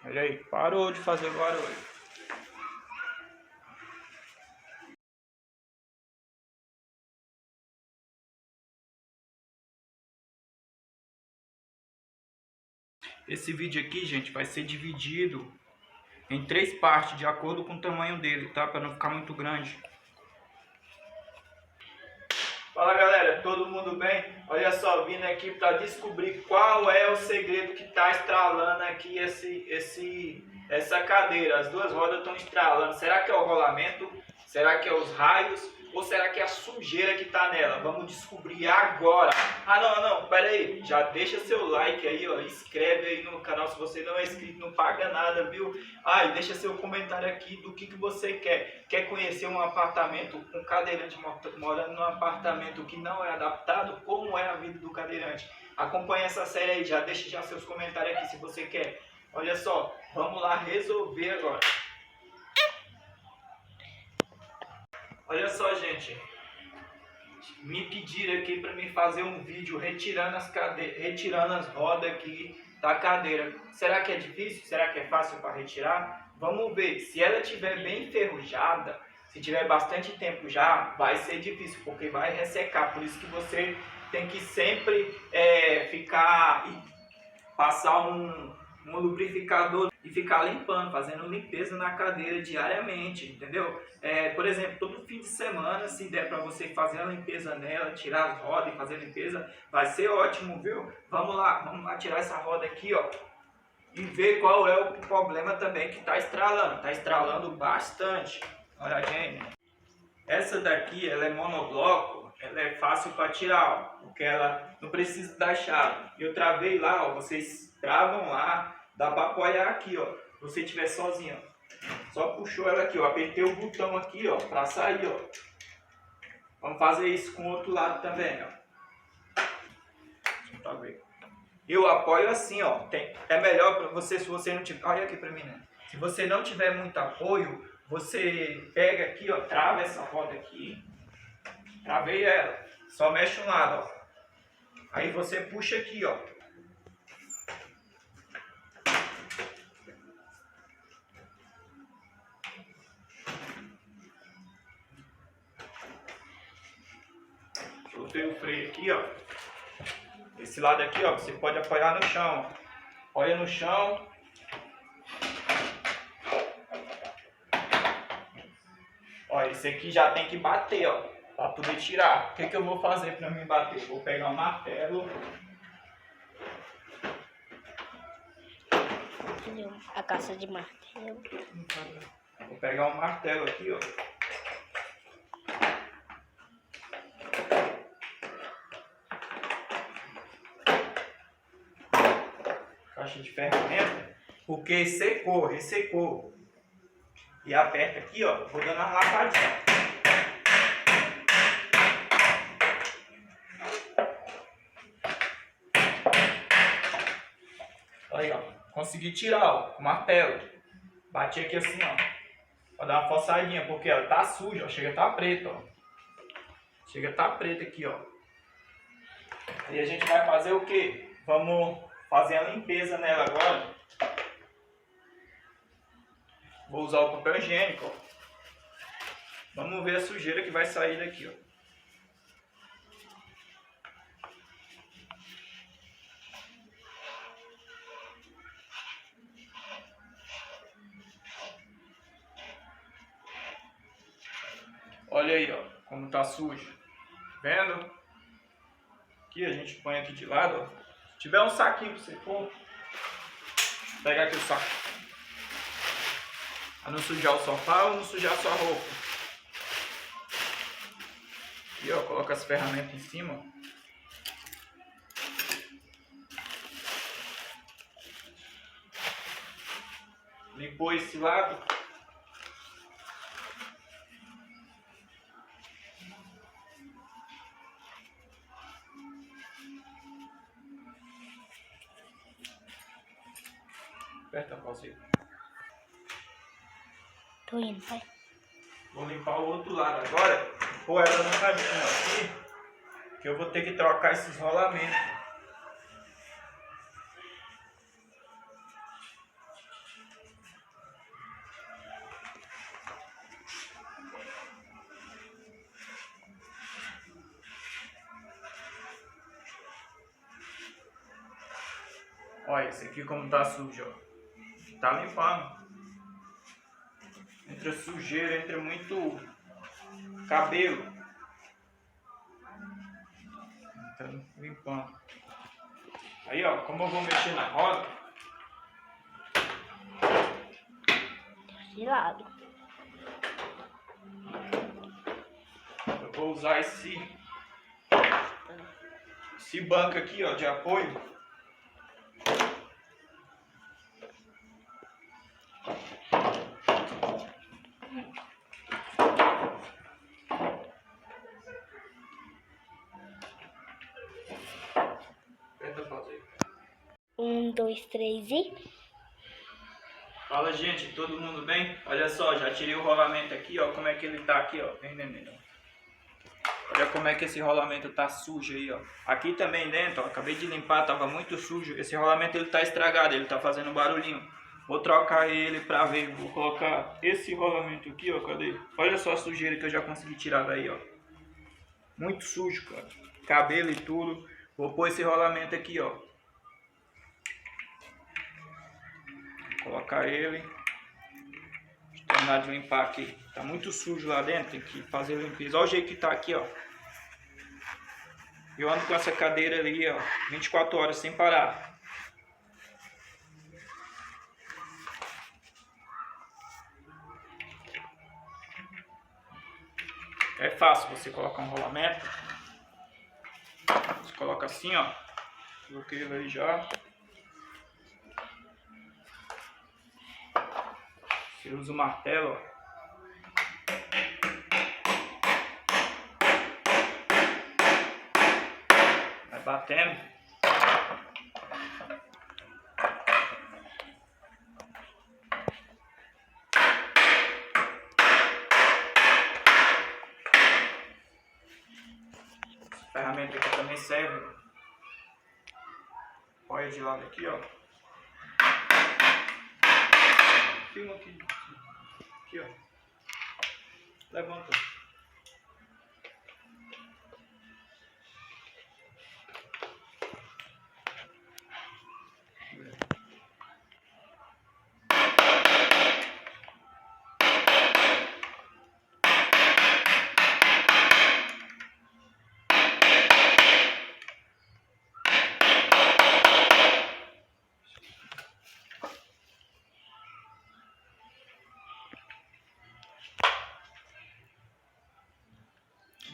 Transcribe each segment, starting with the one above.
Olha aí, parou de fazer barulho. Esse vídeo aqui, gente, vai ser dividido em 3 partes, de acordo com o tamanho dele, tá? Para não ficar muito grande. Fala galera, todo mundo bem? Olha só, vindo aqui para descobrir qual é o segredo que está estralando aqui essa cadeira. As duas rodas estão estralando. Será que é o rolamento? Será que é os raios? Ou será que é a sujeira que está nela? Vamos descobrir agora. Ah, não, pera aí. Já deixa seu like aí, ó. Inscreve aí no canal se você não é inscrito, não paga nada, viu? Ah, e deixa seu comentário aqui do que você quer. Quer conhecer um apartamento com cadeirante morando num apartamento que não é adaptado? Como é a vida do cadeirante? Acompanha essa série aí, já deixa já seus comentários aqui se você quer. Olha só, vamos lá resolver agora. Olha só, gente, me pediram aqui para mim fazer um vídeo retirando as rodas aqui da cadeira. Será que é difícil? Será que é fácil para retirar? Vamos ver. Se ela estiver bem enferrujada, se tiver bastante tempo já, vai ser difícil, porque vai ressecar. Por isso que você tem que sempre passar um lubrificador e ficar limpando, fazendo limpeza na cadeira diariamente, entendeu? Por exemplo, todo fim de semana, se der para você fazer a limpeza nela, tirar as rodas e fazer a limpeza, vai ser ótimo, viu? Vamos lá tirar essa roda aqui, ó, e ver qual é o problema também que está estralando bastante. Olha, gente, essa daqui, ela é monobloco, ela é fácil para tirar, ó, porque ela não precisa da chave. Eu travei lá, ó, vocês travam lá, dá para apoiar aqui, ó. Se você estiver sozinho, ó, só puxou ela aqui, ó, apertei o botão aqui, ó, para sair, ó. Vamos fazer isso com o outro lado também, ó. Deixa eu ver. Eu apoio assim, ó. É melhor para você, se você não tiver, olha aqui para mim, né? Se você não tiver muito apoio, você pega aqui, ó, trava essa roda aqui. Travei ela. Só mexe um lado, ó. Aí você puxa aqui, ó. Soltei o freio aqui, ó. Esse lado aqui, ó, você pode apoiar no chão. Apoia no chão. Ó, esse aqui já tem que bater, ó, para poder tirar. O que eu vou fazer para me bater? Vou pegar um martelo. A caça de martelo. Vou pegar um martelo aqui, ó. Caixa de ferramenta. Porque secou, ressecou. E aperta aqui, ó. Vou dando uma lavadinha. Aí, ó. Consegui tirar, ó, com o martelo. Bati aqui assim, ó. Pra dar uma forçadinha, porque ela tá suja, ó. Chega a tá preta, ó. Chega a tá preta aqui, ó. E a gente vai fazer o quê? Vamos fazer a limpeza nela agora. Vou usar o papel higiênico, ó. Vamos ver a sujeira que vai sair daqui, ó. Olha aí, ó, como tá sujo. Vendo? Aqui a gente põe aqui de lado, ó. Se tiver um saquinho pra você pôr, pega aqui o saco. Pra não sujar o sofá ou não sujar a sua roupa. E ó, coloca as ferramentas em cima. Limpou esse lado. Aperta a pausa aí. Tô indo, vai. Vou limpar o outro lado agora. Pôr ela no caminho aqui. Que eu vou ter que trocar esses rolamentos. Olha, esse aqui como tá sujo, ó. Tá limpando. Entra sujeira, entra muito cabelo. Tá limpando. Aí, ó, como eu vou mexer na roda, De lado. eu vou usar esse banco aqui, ó, de apoio. Tenta fazer. 1, 2, 3 e... Fala, gente, todo mundo bem? Olha só, já tirei o rolamento aqui, ó, como é que ele tá aqui, ó, tá entendendo? Olha como é que esse rolamento tá sujo aí, ó. Aqui também dentro, ó, acabei de limpar, tava muito sujo. Esse rolamento ele tá estragado, ele tá fazendo barulhinho. Vou trocar ele pra ver, vou colocar esse rolamento aqui, ó, cadê? Olha só a sujeira que eu já consegui tirar daí, ó. Muito sujo, cara. Cabelo e tudo. Vou pôr esse rolamento aqui, ó. Vou colocar ele. Deixa eu terminar de limpar aqui. Tá muito sujo lá dentro, tem que fazer limpeza. Olha o jeito que tá aqui, ó. Eu ando com essa cadeira ali, ó, 24 horas sem parar. É fácil você colocar um rolamento. Você coloca assim, ó. Coloquei ele aí já. Você usa o martelo, ó. Vai batendo. Essa ferramenta aqui também serve. Olha de lado aqui, ó. Filma aqui. Aqui, ó. Levanta.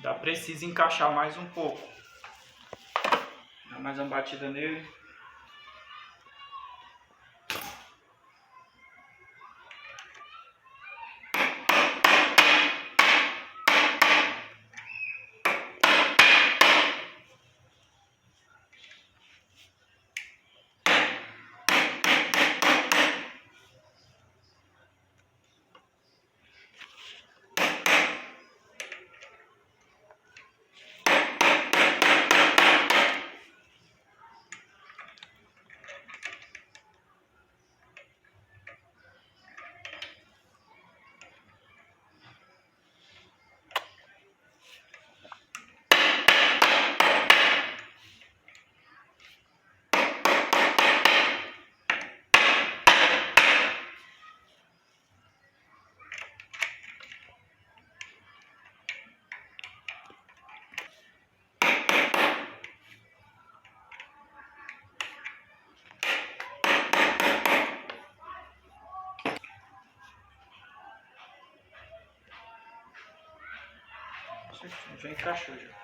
Dá precisa encaixar mais um pouco. Dá mais uma batida nele. Já encaixou já.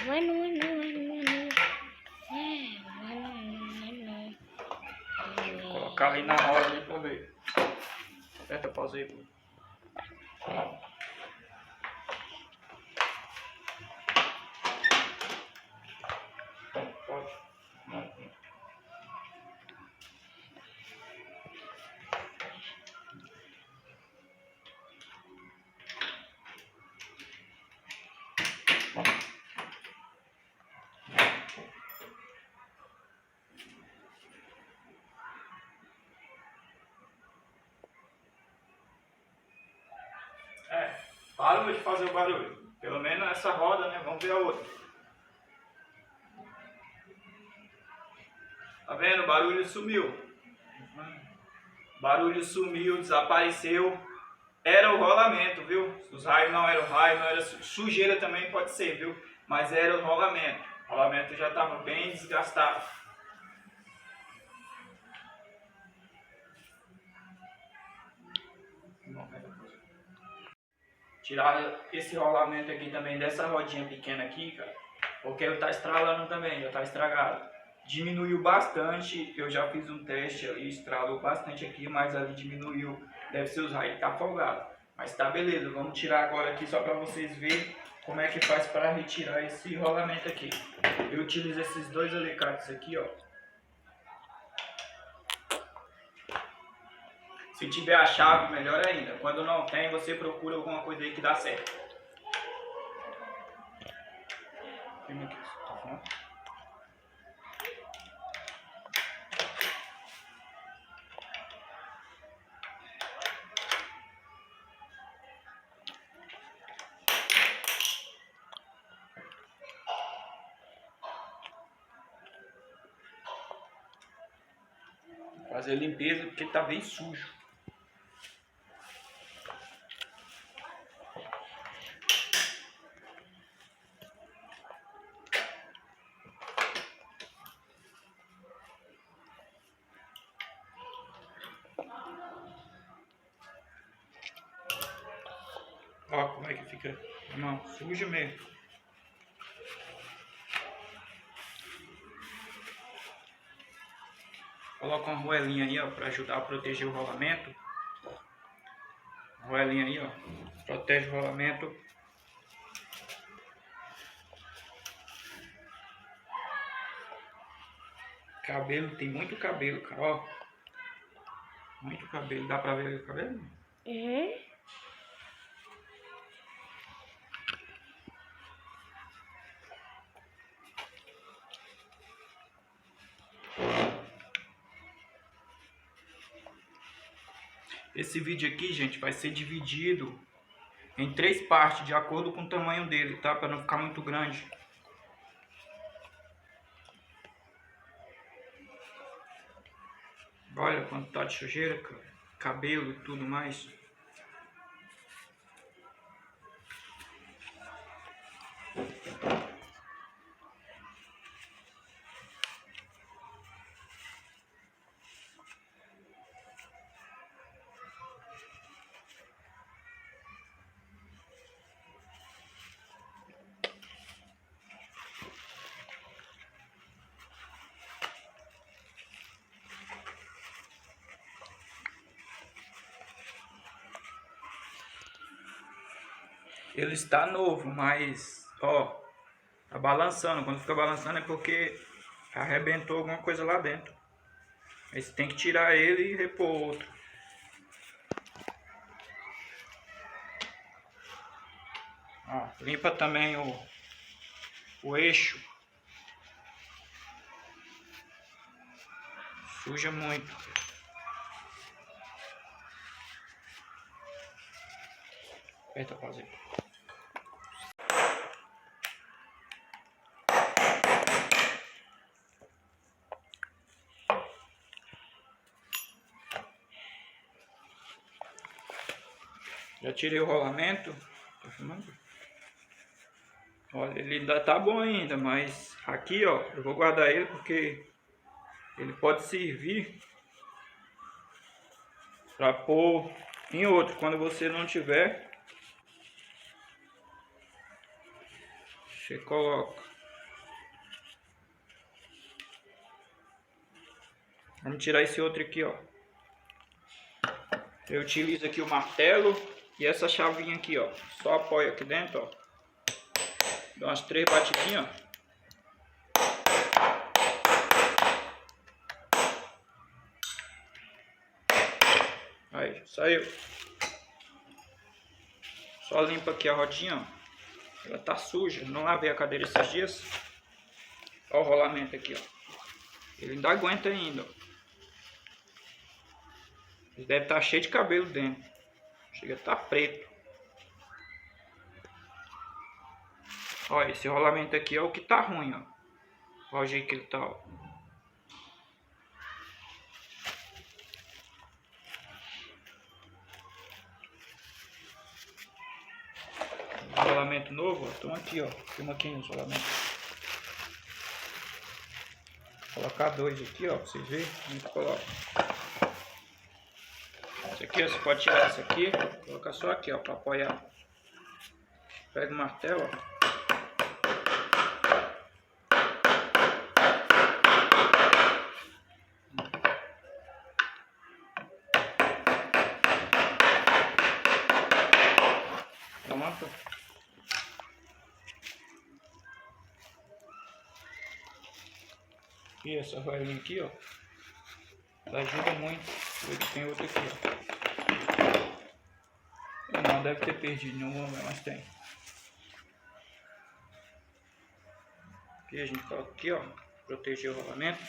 Vou colocar ali na roda ali pra ver. Aperta, pausa aí, pô. Parou de fazer o barulho. Pelo menos essa roda, né? Vamos ver a outra. Tá vendo? O barulho sumiu. O barulho sumiu, desapareceu. Era o rolamento, viu? Os raios não eram raio, não era sujeira também pode ser, viu? Mas era o rolamento. O rolamento já estava bem desgastado. Tirar esse rolamento aqui também dessa rodinha pequena aqui, cara, porque ele tá estralando também, já tá estragado. Diminuiu bastante, eu já fiz um teste ali, estralou bastante aqui, mas ali diminuiu, deve ser os raios que tá folgado. Mas tá beleza, vamos tirar agora aqui só para vocês verem como é que faz para retirar esse rolamento aqui. Eu utilizo esses dois alicates aqui, ó. Se tiver a chave, melhor ainda. Quando não tem, você procura alguma coisa aí que dá certo. Filma aqui, tá bom? Fazer limpeza porque tá bem sujo. Ó como é que fica. Não, suja mesmo. Coloca uma roelinha aí, ó, para ajudar a proteger o rolamento. Roelinha aí, ó, protege o rolamento. Cabelo, tem muito cabelo, cara, ó. Muito cabelo, dá pra ver o cabelo? Uhum. Esse vídeo aqui, gente, vai ser dividido em 3 partes, de acordo com o tamanho dele, tá? Para não ficar muito grande. Olha quanto tá de sujeira, cara. Cabelo e tudo mais. Ele está novo, mas, ó, tá balançando. Quando fica balançando é porque arrebentou alguma coisa lá dentro. Aí você tem que tirar ele e repor outro. Ó, limpa também o eixo. Suja muito. Aperta a pausa aí. Já tirei o rolamento. Tá filmando? Olha, ele ainda tá bom ainda, mas aqui, ó, eu vou guardar ele porque ele pode servir para pôr em outro. Quando você não tiver, você coloca. Vamos tirar esse outro aqui, ó. Eu utilizo aqui o martelo e essa chavinha aqui, ó. Só apoio aqui dentro, ó. Dá umas 3 batidinhas, ó. Aí, saiu. Só limpa aqui a rodinha, ó. Ela tá suja. Não lavei a cadeira esses dias. Olha o rolamento aqui, ó. Ele ainda aguenta ainda, ó. Ele deve estar cheio de cabelo dentro. Chega a estar preto. Olha, esse rolamento aqui é o que tá ruim, ó. Olha o jeito que ele tá, ó. Rolamento novo, ó. Estão aqui, ó. Tem aqui nos rolamentos. Vou colocar 2 aqui, ó. Pra vocês verem. A gente coloca. Esse aqui, ó, você pode tirar esse aqui. Colocar só aqui, ó. Pra apoiar. Pega o martelo, ó. Pronto. E essa varinha aqui, ó, ela ajuda muito. Tem outra aqui, ó. Não deve ter perdido nenhum, mas tem. Aqui a gente coloca aqui, ó, proteger o rolamento.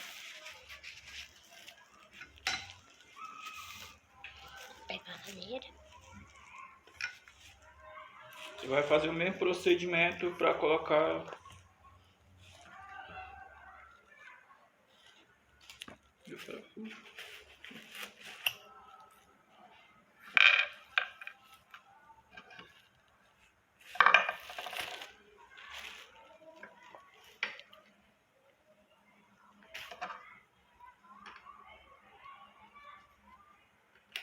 Pegar a maneira. Você vai fazer o mesmo procedimento para colocar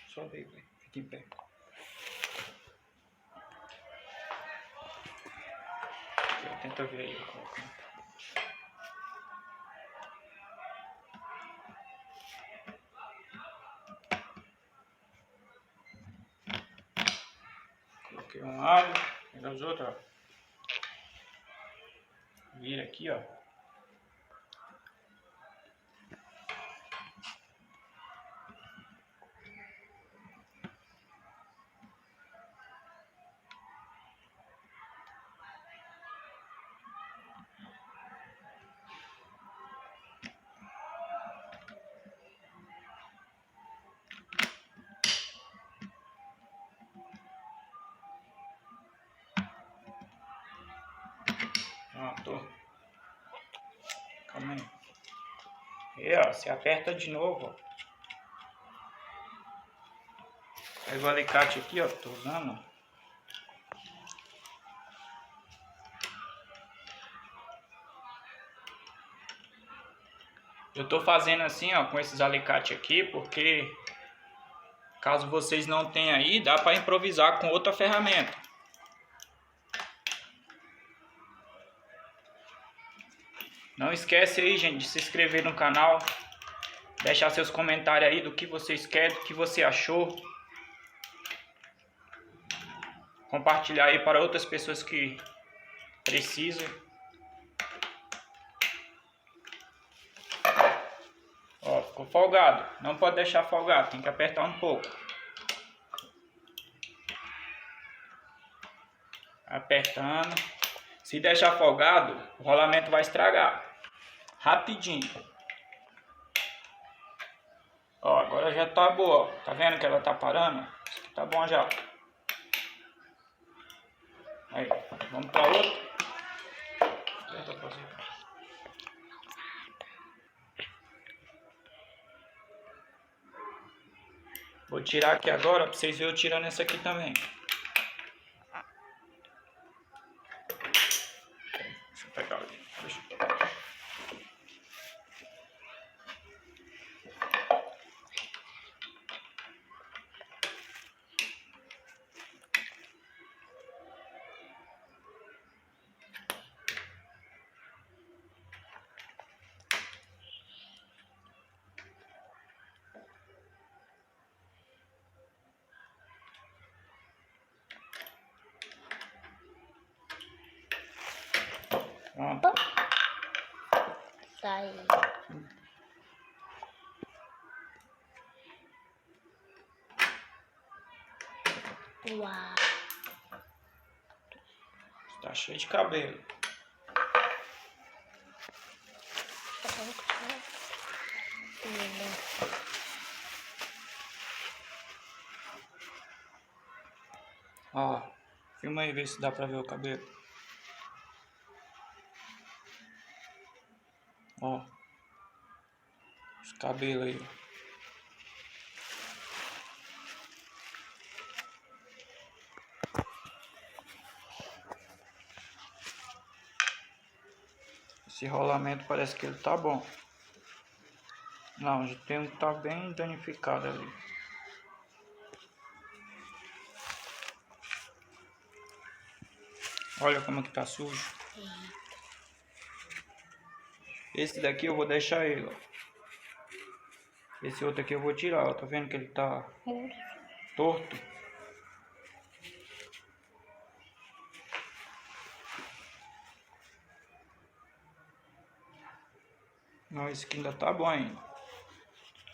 só ver, fica em pé. Tenta ver aí, ó. Coloquei um lado, e os outros, ó. Vira aqui, ó. Pronto. Calma aí. E ó, você aperta de novo, ó. Pega o alicate aqui, ó, tô usando, ó. Eu tô fazendo assim, ó, com esses alicates aqui, porque caso vocês não tenham aí, dá para improvisar com outra ferramenta. Não esquece aí, gente, de se inscrever no canal, deixar seus comentários aí do que vocês querem, do que você achou. Compartilhar aí para outras pessoas que precisam. Ó, ficou folgado. Não pode deixar folgado, tem que apertar um pouco. Apertando. Se deixar folgado, o rolamento vai estragar. Rapidinho. Ó, agora já tá boa, ó. Tá vendo que ela tá parando? Isso aqui tá bom já. Aí, vamos pra outra. Vou tirar aqui agora pra vocês verem eu tirando essa aqui também. Deixa eu pegar ali. Pronto. Sai. Uau. Tá cheio de cabelo. Ó, filma aí, vê se dá pra ver o cabelo. Ó, os cabelos aí. Esse rolamento parece que ele tá bom. Não, já tem um que tá bem danificado ali. Olha como é que tá sujo. Esse daqui eu vou deixar ele, ó. Esse outro aqui eu vou tirar, ó. Tá vendo que ele tá torto? Não, esse aqui ainda tá bom ainda.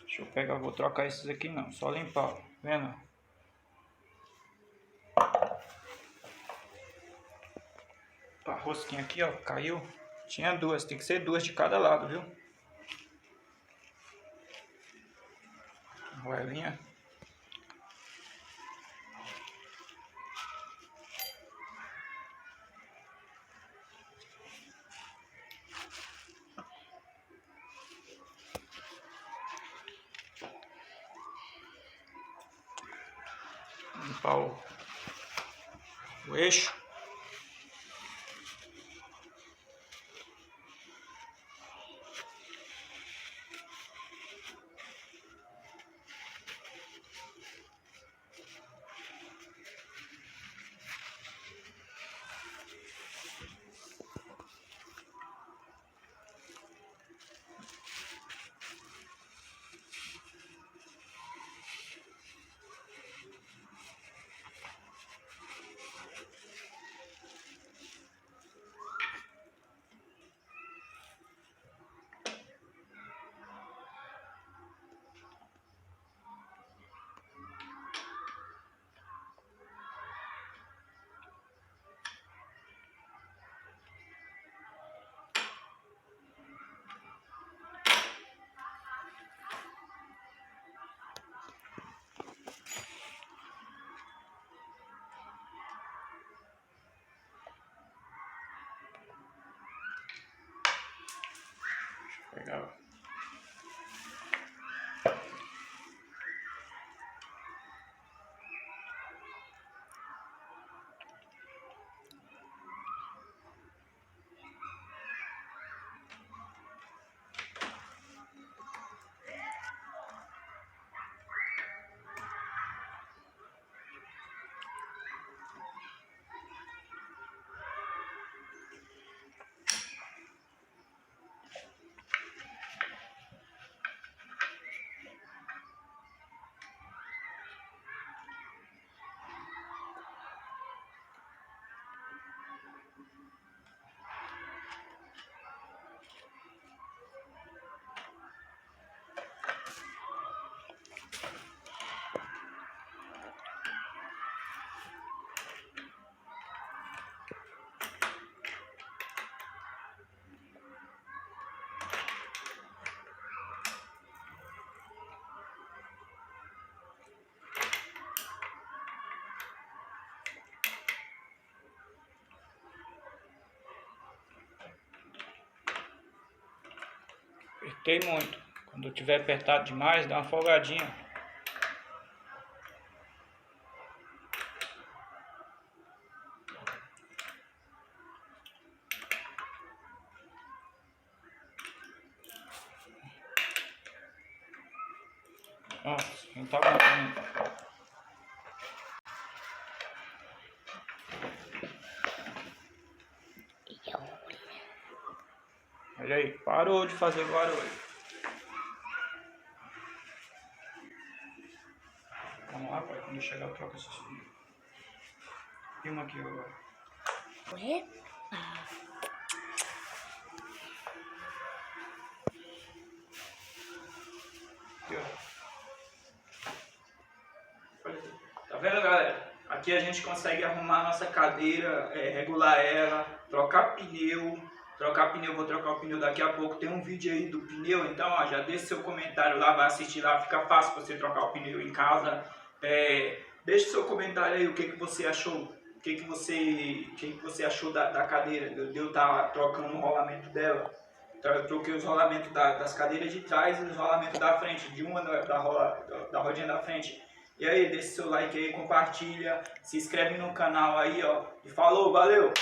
Deixa eu pegar, vou trocar esses aqui não, só limpar, ó. Vendo? A rosquinha aqui, ó, caiu. Tinha duas, tem que ser duas de cada lado, viu? Roelinha. Limpar o eixo. Legal. Apertei muito. Quando tiver apertado demais, dá uma folgadinha. Nossa, não tá bom também. Olha aí, parou de fazer barulho. Vamos lá, pai, quando eu chegar eu troco essas fitas. Filma aqui agora. Epa. vendo, galera? Aqui a gente consegue arrumar a nossa cadeira, regular ela, trocar pneu, vou trocar o pneu daqui a pouco. Tem um vídeo aí do pneu, então ó, já deixa seu comentário lá, vai assistir lá, fica fácil você trocar o pneu em casa. Deixa seu comentário aí o que você achou, o que você achou da cadeira, de eu estar trocando o rolamento dela. Eu troquei os rolamentos das cadeiras de trás e os rolamentos da frente, de uma da rodinha da frente. E aí, deixa seu like aí, compartilha, se inscreve no canal aí, ó. E falou, valeu!